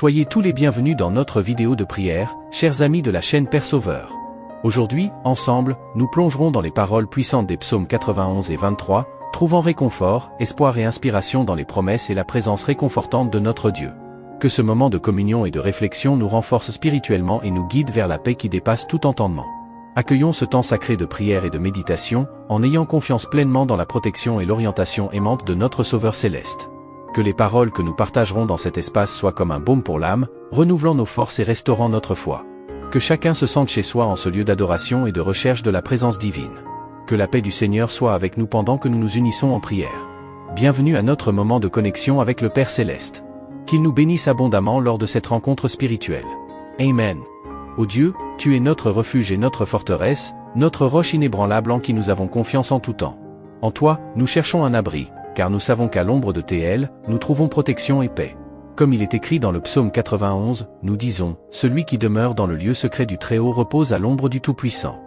Soyez tous les bienvenus dans notre vidéo de prière, chers amis de la chaîne Père Sauveur. Aujourd'hui, ensemble, nous plongerons dans les paroles puissantes des psaumes 91 et 23, trouvant réconfort, espoir et inspiration dans les promesses et la présence réconfortante de notre Dieu. Que ce moment de communion et de réflexion nous renforce spirituellement et nous guide vers la paix qui dépasse tout entendement. Accueillons ce temps sacré de prière et de méditation, en ayant confiance pleinement dans la protection et l'orientation aimante de notre Sauveur céleste. Que les paroles que nous partagerons dans cet espace soient comme un baume pour l'âme, renouvelant nos forces et restaurant notre foi. Que chacun se sente chez soi en ce lieu d'adoration et de recherche de la présence divine. Que la paix du Seigneur soit avec nous pendant que nous nous unissons en prière. Bienvenue à notre moment de connexion avec le Père Céleste. Qu'il nous bénisse abondamment lors de cette rencontre spirituelle. Amen. Ô Dieu, tu es notre refuge et notre forteresse, notre roche inébranlable en qui nous avons confiance en tout temps. En toi, nous cherchons un abri, car nous savons qu'à l'ombre de tes ailes, nous trouvons protection et paix. Comme il est écrit dans le psaume 91, nous disons, « Celui qui demeure dans le lieu secret du Très-Haut repose à l'ombre du Tout-Puissant. »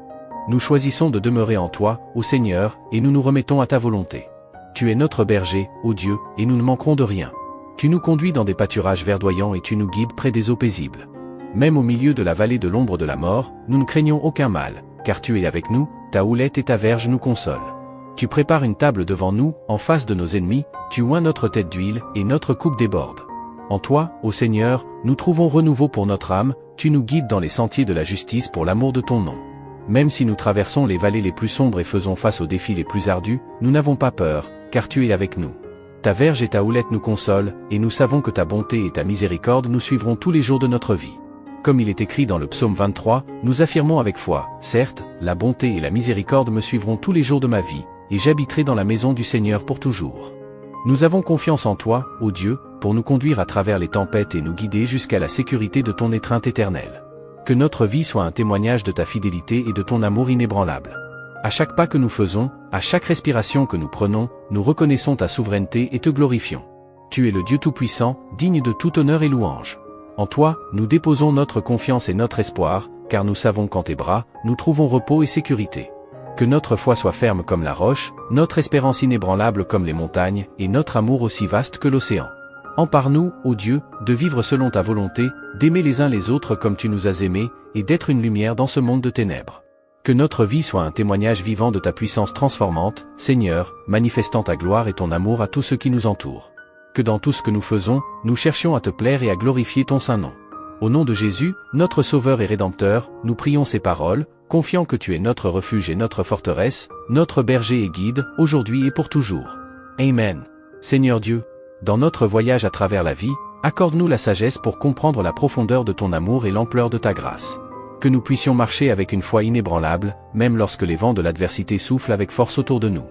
Nous choisissons de demeurer en toi, ô Seigneur, et nous nous remettons à ta volonté. Tu es notre berger, ô Dieu, et nous ne manquerons de rien. Tu nous conduis dans des pâturages verdoyants et tu nous guides près des eaux paisibles. Même au milieu de la vallée de l'ombre de la mort, nous ne craignons aucun mal, car tu es avec nous, ta houlette et ta verge nous consolent. Tu prépares une table devant nous, en face de nos ennemis, tu oins notre tête d'huile, et notre coupe déborde. En toi, ô Seigneur, nous trouvons renouveau pour notre âme, tu nous guides dans les sentiers de la justice pour l'amour de ton nom. Même si nous traversons les vallées les plus sombres et faisons face aux défis les plus ardus, nous n'avons pas peur, car tu es avec nous. Ta verge et ta houlette nous consolent, et nous savons que ta bonté et ta miséricorde nous suivront tous les jours de notre vie. Comme il est écrit dans le psaume 23, nous affirmons avec foi, certes, la bonté et la miséricorde me suivront tous les jours de ma vie, et j'habiterai dans la maison du Seigneur pour toujours. Nous avons confiance en toi, ô Dieu, pour nous conduire à travers les tempêtes et nous guider jusqu'à la sécurité de ton étreinte éternelle. Que notre vie soit un témoignage de ta fidélité et de ton amour inébranlable. À chaque pas que nous faisons, à chaque respiration que nous prenons, nous reconnaissons ta souveraineté et te glorifions. Tu es le Dieu Tout-Puissant, digne de tout honneur et louange. En toi, nous déposons notre confiance et notre espoir, car nous savons qu'en tes bras, nous trouvons repos et sécurité. Que notre foi soit ferme comme la roche, notre espérance inébranlable comme les montagnes, et notre amour aussi vaste que l'océan. Empare-nous, ô Dieu, de vivre selon ta volonté, d'aimer les uns les autres comme tu nous as aimés, et d'être une lumière dans ce monde de ténèbres. Que notre vie soit un témoignage vivant de ta puissance transformante, Seigneur, manifestant ta gloire et ton amour à tous ceux qui nous entourent. Que dans tout ce que nous faisons, nous cherchions à te plaire et à glorifier ton saint nom. Au nom de Jésus, notre Sauveur et Rédempteur, nous prions ces paroles, confiant que tu es notre refuge et notre forteresse, notre berger et guide, aujourd'hui et pour toujours. Amen. Seigneur Dieu, dans notre voyage à travers la vie, accorde-nous la sagesse pour comprendre la profondeur de ton amour et l'ampleur de ta grâce. Que nous puissions marcher avec une foi inébranlable, même lorsque les vents de l'adversité soufflent avec force autour de nous.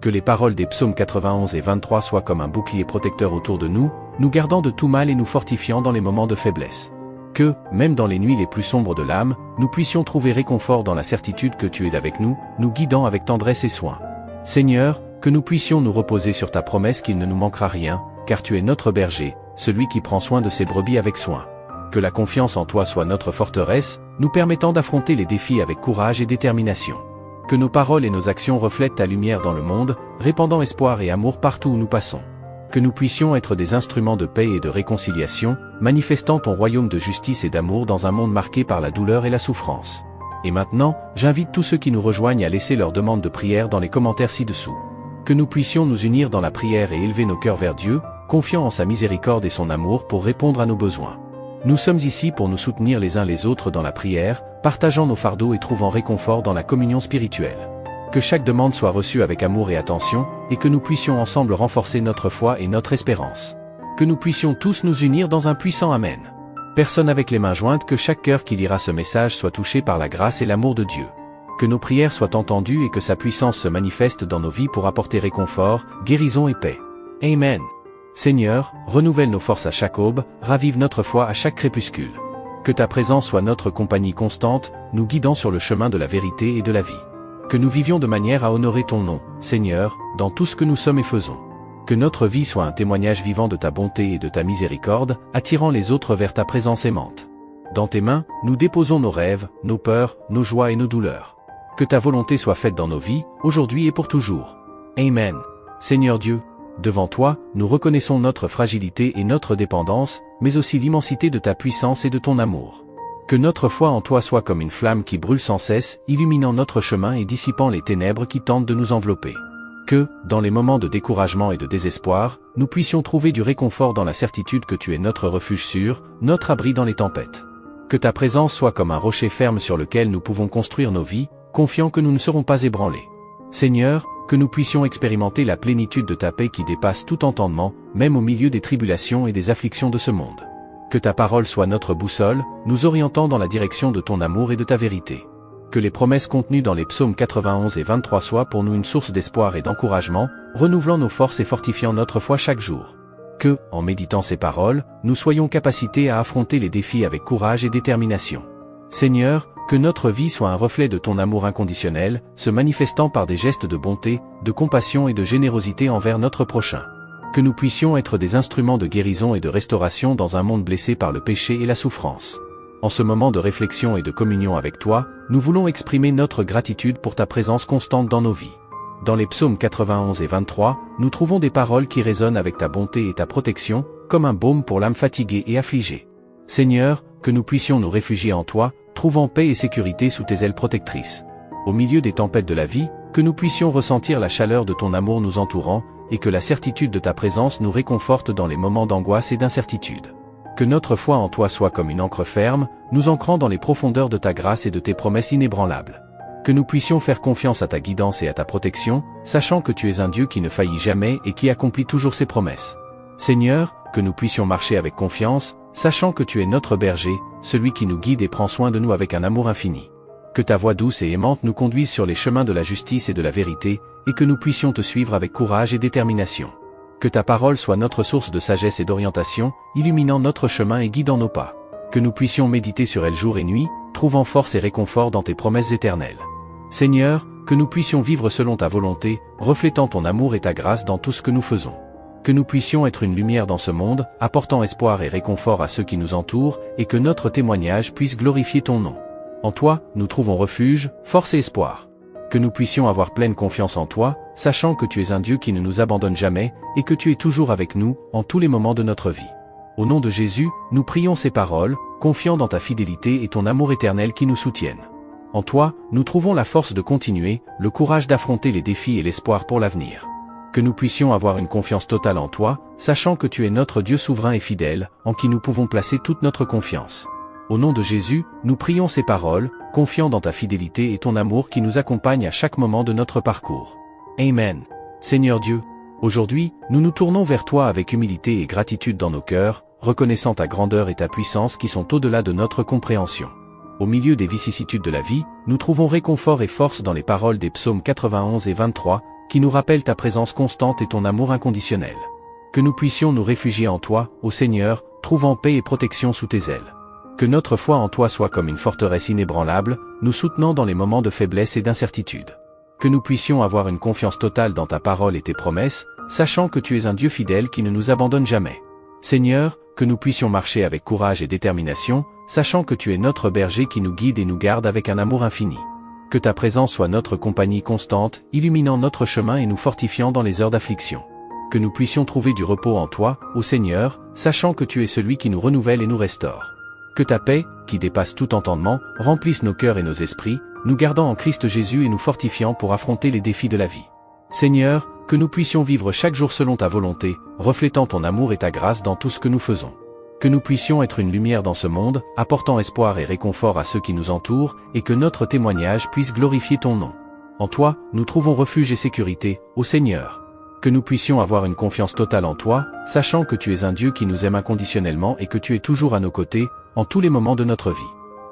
Que les paroles des psaumes 91 et 23 soient comme un bouclier protecteur autour de nous, nous gardant de tout mal et nous fortifiant dans les moments de faiblesse. Que, même dans les nuits les plus sombres de l'âme, nous puissions trouver réconfort dans la certitude que tu es avec nous, nous guidant avec tendresse et soin. Seigneur, que nous puissions nous reposer sur ta promesse qu'il ne nous manquera rien, car tu es notre berger, celui qui prend soin de ses brebis avec soin. Que la confiance en toi soit notre forteresse, nous permettant d'affronter les défis avec courage et détermination. Que nos paroles et nos actions reflètent ta lumière dans le monde, répandant espoir et amour partout où nous passons. Que nous puissions être des instruments de paix et de réconciliation, manifestant ton royaume de justice et d'amour dans un monde marqué par la douleur et la souffrance. Et maintenant, j'invite tous ceux qui nous rejoignent à laisser leur demande de prière dans les commentaires ci-dessous. Que nous puissions nous unir dans la prière et élever nos cœurs vers Dieu, confiant en sa miséricorde et son amour pour répondre à nos besoins. Nous sommes ici pour nous soutenir les uns les autres dans la prière, partageant nos fardeaux et trouvant réconfort dans la communion spirituelle. Que chaque demande soit reçue avec amour et attention, et que nous puissions ensemble renforcer notre foi et notre espérance. Que nous puissions tous nous unir dans un puissant Amen. Personne avec les mains jointes, que chaque cœur qui lira ce message soit touché par la grâce et l'amour de Dieu. Que nos prières soient entendues et que sa puissance se manifeste dans nos vies pour apporter réconfort, guérison et paix. Amen. Seigneur, renouvelle nos forces à chaque aube, ravive notre foi à chaque crépuscule. Que ta présence soit notre compagnie constante, nous guidant sur le chemin de la vérité et de la vie. Que nous vivions de manière à honorer ton nom, Seigneur, dans tout ce que nous sommes et faisons. Que notre vie soit un témoignage vivant de ta bonté et de ta miséricorde, attirant les autres vers ta présence aimante. Dans tes mains, nous déposons nos rêves, nos peurs, nos joies et nos douleurs. Que ta volonté soit faite dans nos vies, aujourd'hui et pour toujours. Amen. Seigneur Dieu, Devant toi, nous reconnaissons notre fragilité et notre dépendance, mais aussi l'immensité de ta puissance et de ton amour. Que notre foi en toi soit comme une flamme qui brûle sans cesse, illuminant notre chemin et dissipant les ténèbres qui tentent de nous envelopper. Que, dans les moments de découragement et de désespoir, nous puissions trouver du réconfort dans la certitude que tu es notre refuge sûr, notre abri dans les tempêtes. Que ta présence soit comme un rocher ferme sur lequel nous pouvons construire nos vies, confiants que nous ne serons pas ébranlés. Seigneur, que nous puissions expérimenter la plénitude de ta paix qui dépasse tout entendement, même au milieu des tribulations et des afflictions de ce monde. Que ta parole soit notre boussole, nous orientant dans la direction de ton amour et de ta vérité. Que les promesses contenues dans les psaumes 91 et 23 soient pour nous une source d'espoir et d'encouragement, renouvelant nos forces et fortifiant notre foi chaque jour. Que, en méditant ces paroles, nous soyons capacités à affronter les défis avec courage et détermination. Seigneur, que notre vie soit un reflet de ton amour inconditionnel, se manifestant par des gestes de bonté, de compassion et de générosité envers notre prochain. Que nous puissions être des instruments de guérison et de restauration dans un monde blessé par le péché et la souffrance. En ce moment de réflexion et de communion avec toi, nous voulons exprimer notre gratitude pour ta présence constante dans nos vies. Dans les psaumes 91 et 23, nous trouvons des paroles qui résonnent avec ta bonté et ta protection, comme un baume pour l'âme fatiguée et affligée. Seigneur, que nous puissions nous réfugier en toi, trouvant paix et sécurité sous tes ailes protectrices. Au milieu des tempêtes de la vie, que nous puissions ressentir la chaleur de ton amour nous entourant, et que la certitude de ta présence nous réconforte dans les moments d'angoisse et d'incertitude. Que notre foi en toi soit comme une ancre ferme, nous ancrant dans les profondeurs de ta grâce et de tes promesses inébranlables. Que nous puissions faire confiance à ta guidance et à ta protection, sachant que tu es un Dieu qui ne faillit jamais et qui accomplit toujours ses promesses. Seigneur, que nous puissions marcher avec confiance, sachant que tu es notre berger, celui qui nous guide et prend soin de nous avec un amour infini. Que ta voix douce et aimante nous conduise sur les chemins de la justice et de la vérité, et que nous puissions te suivre avec courage et détermination. Que ta parole soit notre source de sagesse et d'orientation, illuminant notre chemin et guidant nos pas. Que nous puissions méditer sur elle jour et nuit, trouvant force et réconfort dans tes promesses éternelles. Seigneur, que nous puissions vivre selon ta volonté, reflétant ton amour et ta grâce dans tout ce que nous faisons. Que nous puissions être une lumière dans ce monde, apportant espoir et réconfort à ceux qui nous entourent, et que notre témoignage puisse glorifier ton nom. En toi, nous trouvons refuge, force et espoir. Que nous puissions avoir pleine confiance en toi, sachant que tu es un Dieu qui ne nous abandonne jamais, et que tu es toujours avec nous, en tous les moments de notre vie. Au nom de Jésus, nous prions ces paroles, confiants dans ta fidélité et ton amour éternel qui nous soutiennent. En toi, nous trouvons la force de continuer, le courage d'affronter les défis et l'espoir pour l'avenir. Que nous puissions avoir une confiance totale en toi, sachant que tu es notre Dieu souverain et fidèle, en qui nous pouvons placer toute notre confiance. Au nom de Jésus, nous prions ces paroles, confiants dans ta fidélité et ton amour qui nous accompagnent à chaque moment de notre parcours. Amen. Seigneur Dieu, aujourd'hui, nous nous tournons vers toi avec humilité et gratitude dans nos cœurs, reconnaissant ta grandeur et ta puissance qui sont au-delà de notre compréhension. Au milieu des vicissitudes de la vie, nous trouvons réconfort et force dans les paroles des psaumes 91 et 23, qui nous rappellent ta présence constante et ton amour inconditionnel. Que nous puissions nous réfugier en toi, ô Seigneur, trouvant paix et protection sous tes ailes. Que notre foi en toi soit comme une forteresse inébranlable, nous soutenant dans les moments de faiblesse et d'incertitude. Que nous puissions avoir une confiance totale dans ta parole et tes promesses, sachant que tu es un Dieu fidèle qui ne nous abandonne jamais. Seigneur, que nous puissions marcher avec courage et détermination, sachant que tu es notre berger qui nous guide et nous garde avec un amour infini. Que ta présence soit notre compagnie constante, illuminant notre chemin et nous fortifiant dans les heures d'affliction. Que nous puissions trouver du repos en toi, ô Seigneur, sachant que tu es celui qui nous renouvelle et nous restaure. Que ta paix, qui dépasse tout entendement, remplisse nos cœurs et nos esprits, nous gardant en Christ Jésus et nous fortifiant pour affronter les défis de la vie. Seigneur, que nous puissions vivre chaque jour selon ta volonté, reflétant ton amour et ta grâce dans tout ce que nous faisons. Que nous puissions être une lumière dans ce monde, apportant espoir et réconfort à ceux qui nous entourent, et que notre témoignage puisse glorifier ton nom. En toi, nous trouvons refuge et sécurité, ô Seigneur. Que nous puissions avoir une confiance totale en toi, sachant que tu es un Dieu qui nous aime inconditionnellement et que tu es toujours à nos côtés, en tous les moments de notre vie.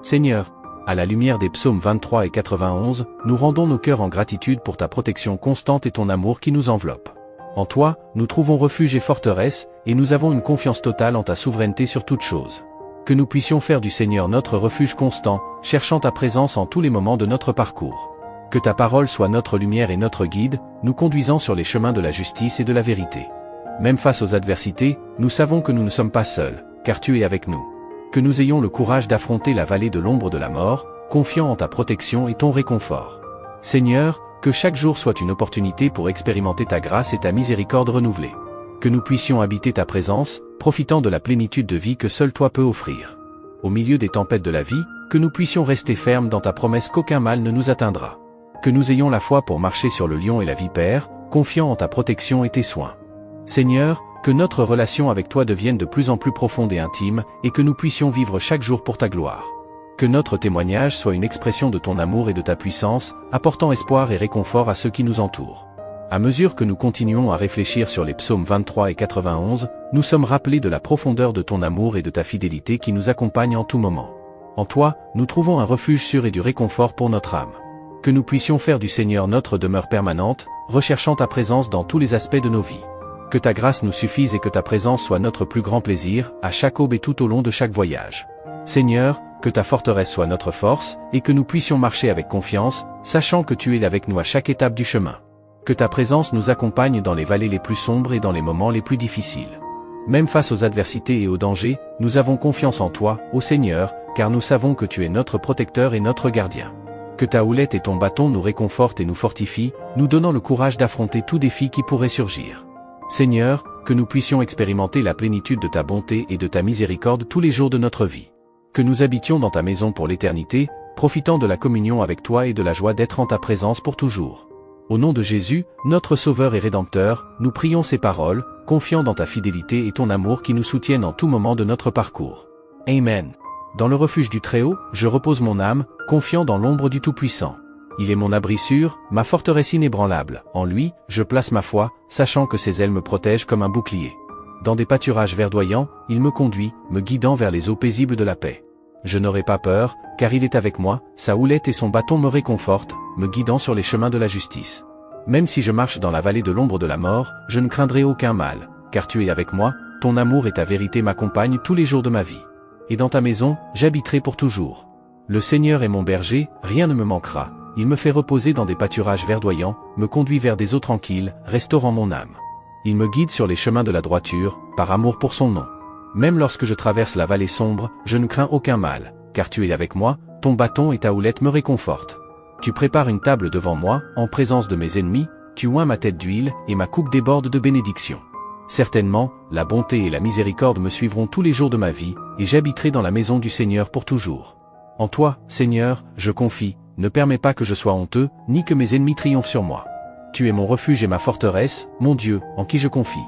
Seigneur, à la lumière des psaumes 23 et 91, nous rendons nos cœurs en gratitude pour ta protection constante et ton amour qui nous enveloppe. En toi, nous trouvons refuge et forteresse, et nous avons une confiance totale en ta souveraineté sur toutes choses. Que nous puissions faire du Seigneur notre refuge constant, cherchant ta présence en tous les moments de notre parcours. Que ta parole soit notre lumière et notre guide, nous conduisant sur les chemins de la justice et de la vérité. Même face aux adversités, nous savons que nous ne sommes pas seuls, car tu es avec nous. Que nous ayons le courage d'affronter la vallée de l'ombre de la mort, confiant en ta protection et ton réconfort. Seigneur, que chaque jour soit une opportunité pour expérimenter ta grâce et ta miséricorde renouvelée. Que nous puissions habiter ta présence, profitant de la plénitude de vie que seul toi peux offrir. Au milieu des tempêtes de la vie, que nous puissions rester fermes dans ta promesse qu'aucun mal ne nous atteindra. Que nous ayons la foi pour marcher sur le lion et la vipère, confiant en ta protection et tes soins. Seigneur, que notre relation avec toi devienne de plus en plus profonde et intime, et que nous puissions vivre chaque jour pour ta gloire. Que notre témoignage soit une expression de ton amour et de ta puissance, apportant espoir et réconfort à ceux qui nous entourent. À mesure que nous continuons à réfléchir sur les psaumes 23 et 91, nous sommes rappelés de la profondeur de ton amour et de ta fidélité qui nous accompagne en tout moment. En toi, nous trouvons un refuge sûr et du réconfort pour notre âme. Que nous puissions faire du Seigneur notre demeure permanente, recherchant ta présence dans tous les aspects de nos vies. Que ta grâce nous suffise et que ta présence soit notre plus grand plaisir, à chaque aube et tout au long de chaque voyage. Seigneur, que ta forteresse soit notre force, et que nous puissions marcher avec confiance, sachant que tu es avec nous à chaque étape du chemin. Que ta présence nous accompagne dans les vallées les plus sombres et dans les moments les plus difficiles. Même face aux adversités et aux dangers, nous avons confiance en toi, ô Seigneur, car nous savons que tu es notre protecteur et notre gardien. Que ta houlette et ton bâton nous réconfortent et nous fortifient, nous donnant le courage d'affronter tout défi qui pourrait surgir. Seigneur, que nous puissions expérimenter la plénitude de ta bonté et de ta miséricorde tous les jours de notre vie. Que nous habitions dans ta maison pour l'éternité, profitant de la communion avec toi et de la joie d'être en ta présence pour toujours. Au nom de Jésus, notre Sauveur et Rédempteur, nous prions ces paroles, confiant dans ta fidélité et ton amour qui nous soutiennent en tout moment de notre parcours. Amen. Dans le refuge du Très-Haut, je repose mon âme, confiant dans l'ombre du Tout-Puissant. Il est mon abri sûr, ma forteresse inébranlable. En lui, je place ma foi, sachant que ses ailes me protègent comme un bouclier. Dans des pâturages verdoyants, il me conduit, me guidant vers les eaux paisibles de la paix. Je n'aurai pas peur, car il est avec moi, sa houlette et son bâton me réconfortent, me guidant sur les chemins de la justice. Même si je marche dans la vallée de l'ombre de la mort, je ne craindrai aucun mal, car tu es avec moi, ton amour et ta vérité m'accompagnent tous les jours de ma vie. Et dans ta maison, j'habiterai pour toujours. Le Seigneur est mon berger, rien ne me manquera. Il me fait reposer dans des pâturages verdoyants, me conduit vers des eaux tranquilles, restaurant mon âme. Il me guide sur les chemins de la droiture, par amour pour son nom. Même lorsque je traverse la vallée sombre, je ne crains aucun mal, car tu es avec moi, ton bâton et ta houlette me réconfortent. Tu prépares une table devant moi, en présence de mes ennemis, tu oins ma tête d'huile, et ma coupe déborde de bénédictions. Certainement, la bonté et la miséricorde me suivront tous les jours de ma vie, et j'habiterai dans la maison du Seigneur pour toujours. En toi, Seigneur, je confie, ne permets pas que je sois honteux, ni que mes ennemis triomphent sur moi. Tu es mon refuge et ma forteresse, mon Dieu, en qui je confie.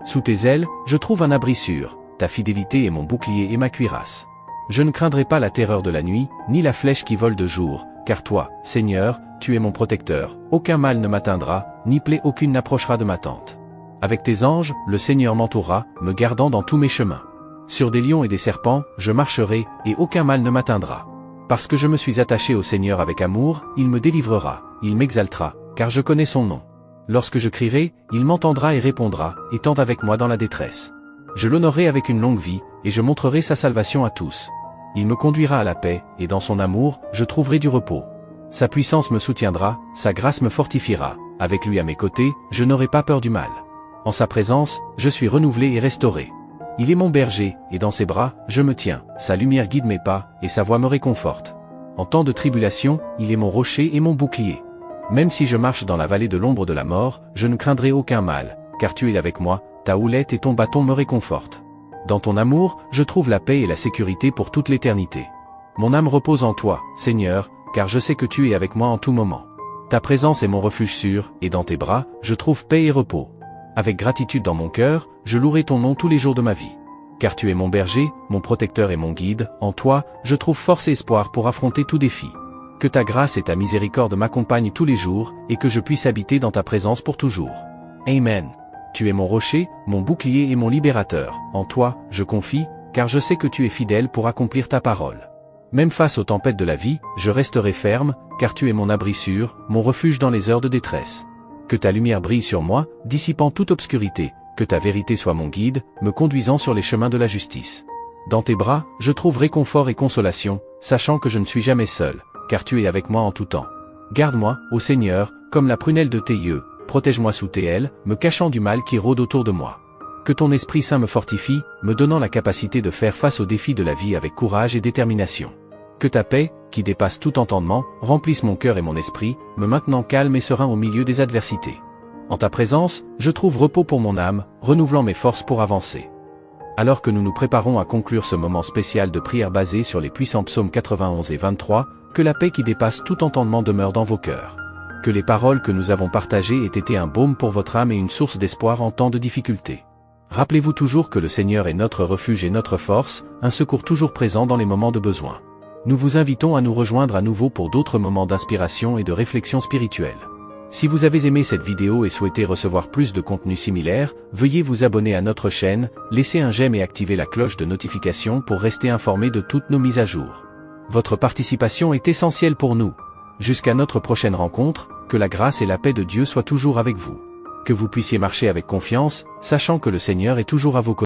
Sous tes ailes, je trouve un abri sûr, ta fidélité est mon bouclier et ma cuirasse. Je ne craindrai pas la terreur de la nuit, ni la flèche qui vole de jour, car toi, Seigneur, tu es mon protecteur, aucun mal ne m'atteindra, ni plaie aucune n'approchera de ma tente. Avec tes anges, le Seigneur m'entourera, me gardant dans tous mes chemins. Sur des lions et des serpents, je marcherai, et aucun mal ne m'atteindra. Parce que je me suis attaché au Seigneur avec amour, il me délivrera, il m'exaltera, car je connais son nom. Lorsque je crierai, il m'entendra et répondra, étant avec moi dans la détresse. Je l'honorerai avec une longue vie, et je montrerai sa salvation à tous. Il me conduira à la paix, et dans son amour, je trouverai du repos. Sa puissance me soutiendra, sa grâce me fortifiera, avec lui à mes côtés, je n'aurai pas peur du mal. En sa présence, je suis renouvelé et restauré. Il est mon berger, et dans ses bras, je me tiens, sa lumière guide mes pas, et sa voix me réconforte. En temps de tribulation, il est mon rocher et mon bouclier. Même si je marche dans la vallée de l'ombre de la mort, je ne craindrai aucun mal, car tu es avec moi, ta houlette et ton bâton me réconfortent. Dans ton amour, je trouve la paix et la sécurité pour toute l'éternité. Mon âme repose en toi, Seigneur, car je sais que tu es avec moi en tout moment. Ta présence est mon refuge sûr, et dans tes bras, je trouve paix et repos. Avec gratitude dans mon cœur, je louerai ton nom tous les jours de ma vie. Car tu es mon berger, mon protecteur et mon guide, en toi, je trouve force et espoir pour affronter tout défi. Que ta grâce et ta miséricorde m'accompagnent tous les jours, et que je puisse habiter dans ta présence pour toujours. Amen. Tu es mon rocher, mon bouclier et mon libérateur, en toi, je confie, car je sais que tu es fidèle pour accomplir ta parole. Même face aux tempêtes de la vie, je resterai ferme, car tu es mon abri sûr, mon refuge dans les heures de détresse. Que ta lumière brille sur moi, dissipant toute obscurité, que ta vérité soit mon guide, me conduisant sur les chemins de la justice. Dans tes bras, je trouve réconfort et consolation, sachant que je ne suis jamais seul, car tu es avec moi en tout temps. Garde-moi, ô Seigneur, comme la prunelle de tes yeux, protège-moi sous tes ailes, me cachant du mal qui rôde autour de moi. Que ton Esprit Saint me fortifie, me donnant la capacité de faire face aux défis de la vie avec courage et détermination. Que ta paix, qui dépasse tout entendement, remplissent mon cœur et mon esprit, me maintenant calme et serein au milieu des adversités. En ta présence, je trouve repos pour mon âme, renouvelant mes forces pour avancer. Alors que nous nous préparons à conclure ce moment spécial de prière basé sur les puissants psaumes 91 et 23, que la paix qui dépasse tout entendement demeure dans vos cœurs. Que les paroles que nous avons partagées aient été un baume pour votre âme et une source d'espoir en temps de difficulté. Rappelez-vous toujours que le Seigneur est notre refuge et notre force, un secours toujours présent dans les moments de besoin. Nous vous invitons à nous rejoindre à nouveau pour d'autres moments d'inspiration et de réflexion spirituelle. Si vous avez aimé cette vidéo et souhaitez recevoir plus de contenu similaire, veuillez vous abonner à notre chaîne, laisser un j'aime et activer la cloche de notification pour rester informé de toutes nos mises à jour. Votre participation est essentielle pour nous. Jusqu'à notre prochaine rencontre, que la grâce et la paix de Dieu soient toujours avec vous. Que vous puissiez marcher avec confiance, sachant que le Seigneur est toujours à vos côtés.